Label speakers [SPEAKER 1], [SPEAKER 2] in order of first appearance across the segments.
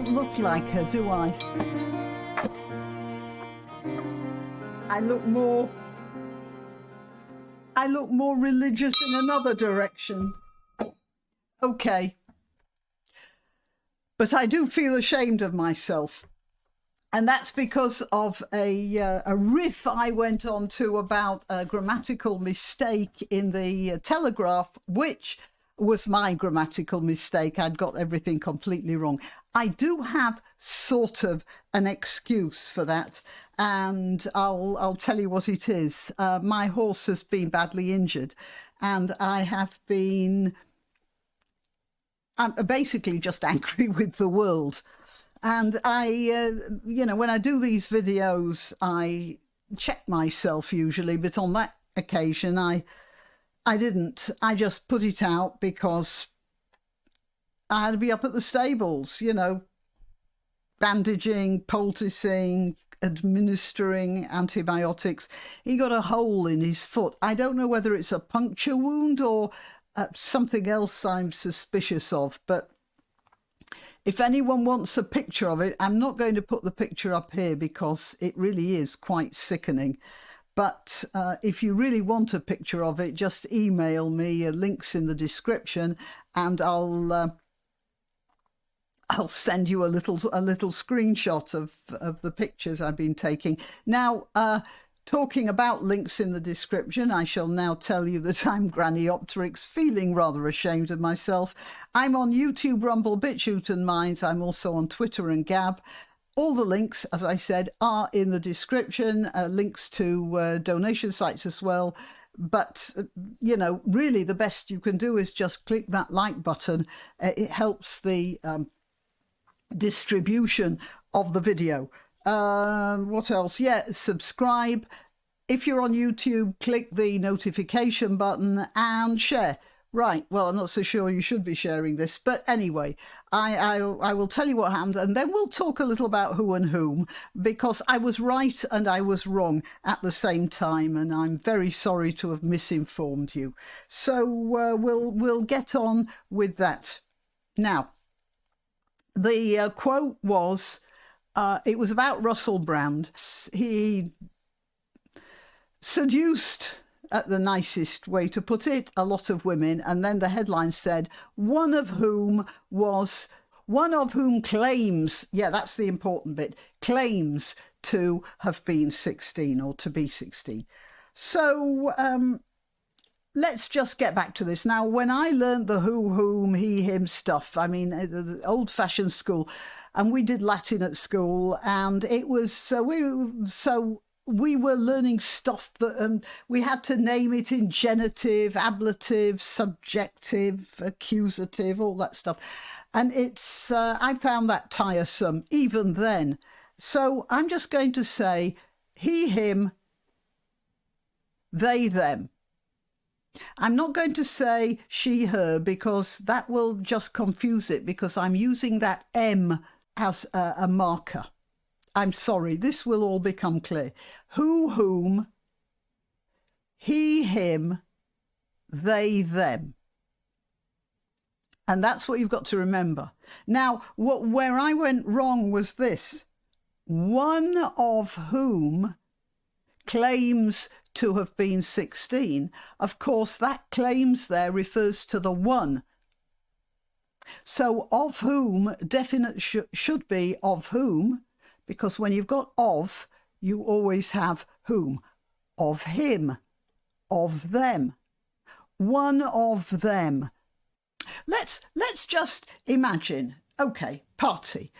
[SPEAKER 1] don't look like her, do I? I look more religious in another direction. Okay. But I do feel ashamed of myself. And that's because of a riff I went on to about a grammatical mistake in the Telegraph, which was my grammatical mistake. I'd got everything completely wrong. I do have sort of an excuse for that, and I'll tell you what it is. My horse has been badly injured, and I'm basically just angry with the world. And when I do these videos, I check myself usually, but on that occasion, I didn't. I just put it out because I had to be up at the stables, bandaging, poulticing, administering antibiotics. He got a hole in his foot. I don't know whether it's a puncture wound or something else I'm suspicious of, but if anyone wants a picture of it, I'm not going to put the picture up here because it really is quite sickening. But if you really want a picture of it, just email me. Links in the description, and I'll send you a little screenshot of the pictures I've been taking. Now, talking about links in the description, I shall now tell you that I'm granniopteryx, feeling rather ashamed of myself. I'm on YouTube, Rumble, BitChute and Minds. I'm also on Twitter and Gab. All the links, as I said, are in the description, links to donation sites as well. But, really the best you can do is just click that like button. It helps the distribution of the video. What else? Yeah, subscribe. If you're on YouTube, click the notification button and share. Right, well, I'm not so sure you should be sharing this, but anyway, I will tell you what happened, and then we'll talk a little about who and whom, because I was right and I was wrong at the same time, and I'm very sorry to have misinformed you. So we'll get on with that. Now, the quote was, it was about Russell Brand. He seduced, at the nicest way to put it, a lot of women, and then the headline said, one of whom claims, yeah, that's the important bit, claims to have been 16 or to be 16. So let's just get back to this. Now, when I learned the who, whom, he, him stuff, I mean, the old-fashioned school, and we did Latin at school, and it was we were learning stuff that we had to name it in genitive, ablative, subjective, accusative, all that stuff. And it's I found that tiresome even then. So I'm just going to say he, him, they, them. I'm not going to say she, her, because that will just confuse it, because I'm using that M as a marker. I'm sorry, this will all become clear. Who, whom, he, him, they, them. And that's what you've got to remember. Now, where I went wrong was this. One of whom claims to have been 16. Of course, that claims there refers to the one. So of whom, definite should be of whom, because when you've got of, you always have whom. Of him, of them, one of them. Let's just imagine, okay, party.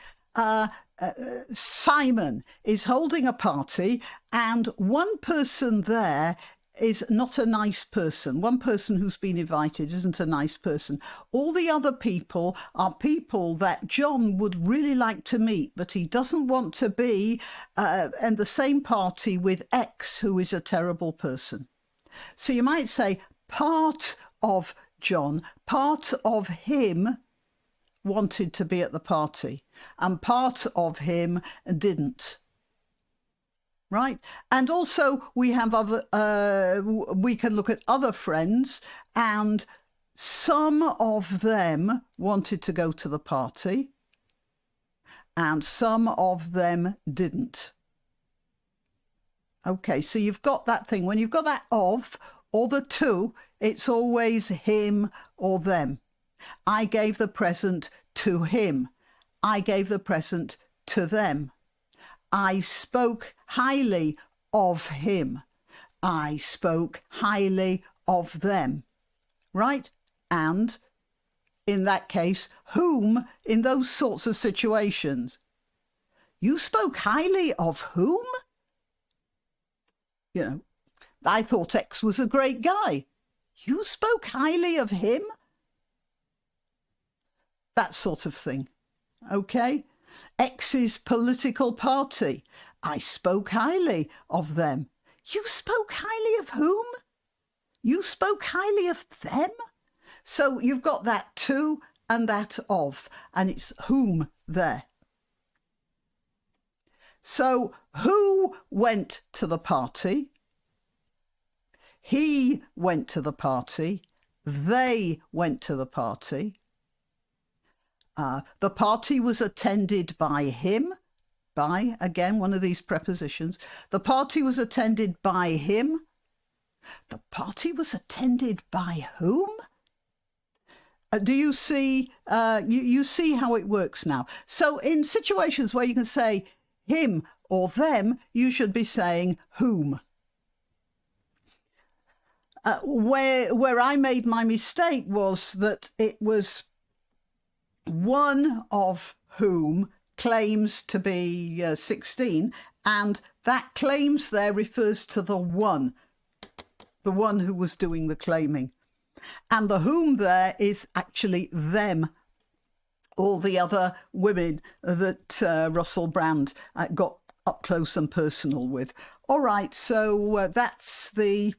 [SPEAKER 1] Simon is holding a party, and one person there is not a nice person. One person who's been invited isn't a nice person. All the other people are people that John would really like to meet, but he doesn't want to be in the same party with X, who is a terrible person. So you might say part of John, part of him wanted to be at the party, and part of him didn't. Right? And also we have other, we can look at other friends, and some of them wanted to go to the party, and some of them didn't. Okay, so you've got that thing. When you've got that of or the to, it's always him or them. I gave the present to him. I gave the present to them. I spoke highly of him. I spoke highly of them. Right? And in that case, whom in those sorts of situations? You spoke highly of whom? You know, I thought X was a great guy. You spoke highly of him? That sort of thing. Okay? X's political party. I spoke highly of them. You spoke highly of whom? You spoke highly of them? So you've got that to and that of, and it's whom there. So who went to the party? He went to the party. They went to the party. The party was attended by him. By, again, one of these prepositions. The party was attended by him. The party was attended by whom? Do you see? You see how it works now. So in situations where you can say him or them, you should be saying whom. Where I made my mistake was that it was one of whom claims to be 16, and that claims there refers to the one who was doing the claiming. And the whom there is actually them, all the other women that Russell Brand got up close and personal with. All right, so that's the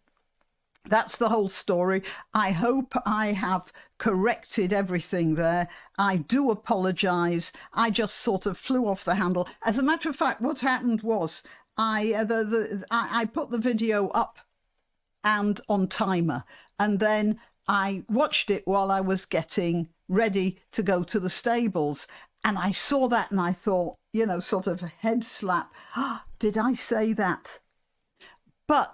[SPEAKER 1] whole story. I hope I have corrected everything there. I do apologise. I just sort of flew off the handle. As a matter of fact, what happened was I put the video up and on timer, and then I watched it while I was getting ready to go to the stables, and I saw that and I thought, you know, sort of head slap. Did I say that?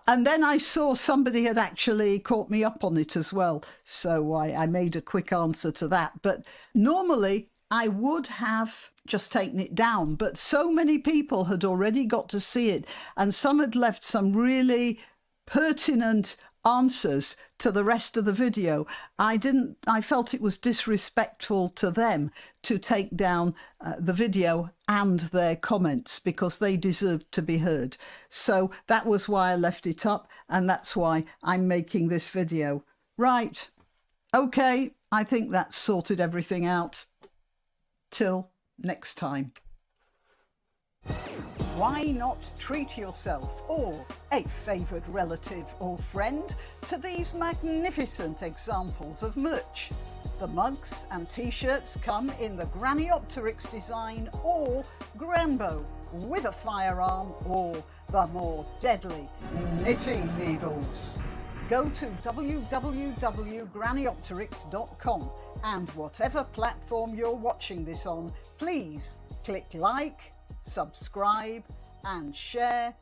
[SPEAKER 1] And then I saw somebody had actually caught me up on it as well. So I made a quick answer to that. But normally I would have just taken it down. But so many people had already got to see it. And some had left some really pertinent answers to the rest of the video. I felt it was disrespectful to them to take down the video and their comments, because they deserved to be heard. So that was why I left it up, and that's why I'm making this video. Right. Okay, I think that's sorted everything out. Till next time. Why not treat yourself or a favoured relative or friend to these magnificent examples of merch? The mugs and t-shirts come in the granniopteryx design or granbow with a firearm or the more deadly knitting needles. Go to www.granniopteryx.com, and whatever platform you're watching this on, please click like, subscribe and share.